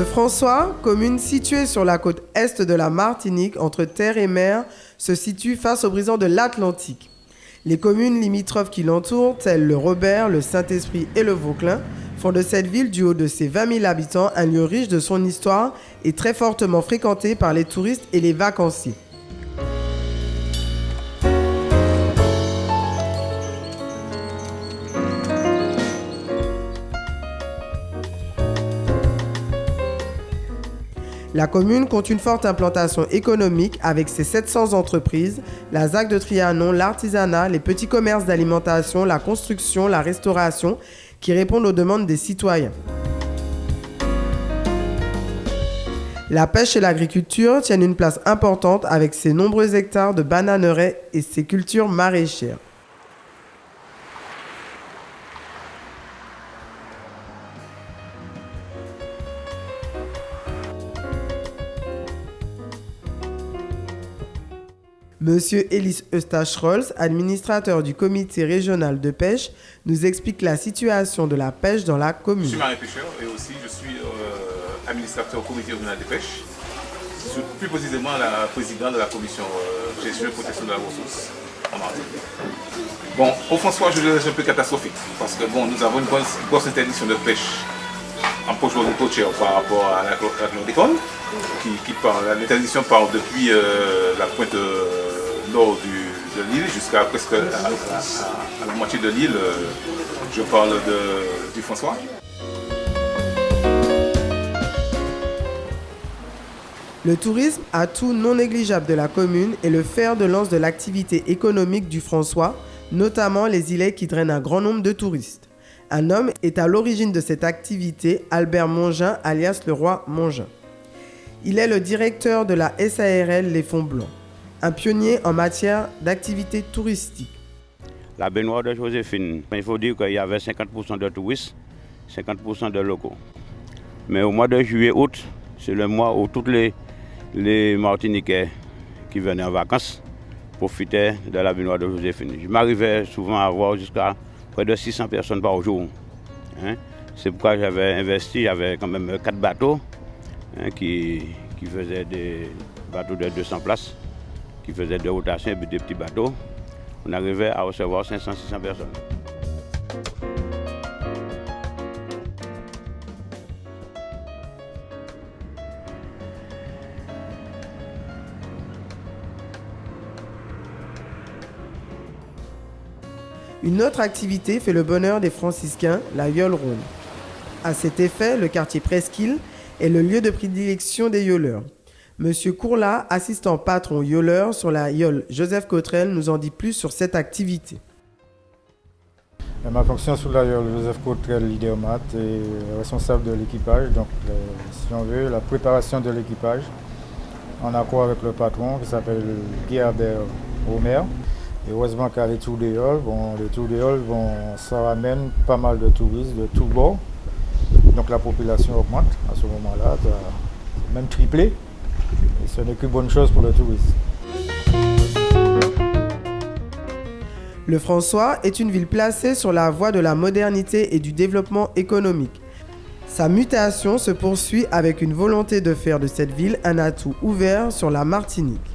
Le François, commune située sur la côte est de la Martinique, entre terre et mer, se situe face aux brisants de l'Atlantique. Les communes limitrophes qui l'entourent, telles le Robert, le Saint-Esprit et le Vauclin, font de cette ville, du haut de ses 20 000 habitants, un lieu riche de son histoire et très fortement fréquenté par les touristes et les vacanciers. La commune compte une forte implantation économique avec ses 700 entreprises, la ZAC de Trianon, l'artisanat, les petits commerces d'alimentation, la construction, la restauration, qui répondent aux demandes des citoyens. La pêche et l'agriculture tiennent une place importante avec ses nombreux hectares de bananeraies et ses cultures maraîchères. Monsieur Elis Eustache-Rolls, administrateur du comité régional de pêche, nous explique la situation de la pêche dans la commune. Je suis marin pêcheur et aussi je suis administrateur au comité régional de pêche. Je suis plus précisément la présidente de la commission gestion et protection de la ressource en Martinique. Bon, au François, je dirais un peu catastrophique parce que bon, nous avons une grosse interdiction de pêche en poche côtière par rapport à la chlordécone qui part. L'interdiction part depuis la pointe nord de l'île jusqu'à presque à la moitié de l'île. Je parle du François. Le tourisme, atout non négligeable de la commune, est le fer de lance de l'activité économique du François, notamment les îlets qui drainent un grand nombre de touristes. Un homme est à l'origine de cette activité, Albert Mongin, alias le roi Mongin. Il est le directeur de la SARL Les Fonds Blancs, un pionnier en matière d'activité touristique. La baignoire de Joséphine, il faut dire qu'il y avait 50% de touristes, 50% de locaux. Mais au mois de juillet-août, c'est le mois où tous les Martiniquais qui venaient en vacances profitaient de la baignoire de Joséphine. Je m'arrivais souvent à avoir jusqu'à près de 600 personnes par jour. C'est pourquoi j'avais investi, j'avais quand même 4 bateaux qui faisaient des bateaux de 200 places, qui faisaient des rotations et des petits bateaux. On arrivait à recevoir 500-600 personnes. Une autre activité fait le bonheur des franciscains, la yole ronde. À cet effet, le quartier Presqu'île est le lieu de prédilection des yoleurs. Monsieur Courla, assistant patron yoleur sur la yole Joseph Cottrell, nous en dit plus sur cette activité. Ma fonction sur la yole Joseph Cottrell Lidéomat est responsable de l'équipage, donc si on veut, la préparation de l'équipage en accord avec le patron qui s'appelle Guy Albert Omer. Et heureusement qu'à les tours des yoles, ça ramène pas mal de touristes de tous bords. Donc la population augmente à ce moment-là, même triplé. Et ce n'est qu'une bonne chose pour le tourisme. Le François est une ville placée sur la voie de la modernité et du développement économique. Sa mutation se poursuit avec une volonté de faire de cette ville un atout ouvert sur la Martinique.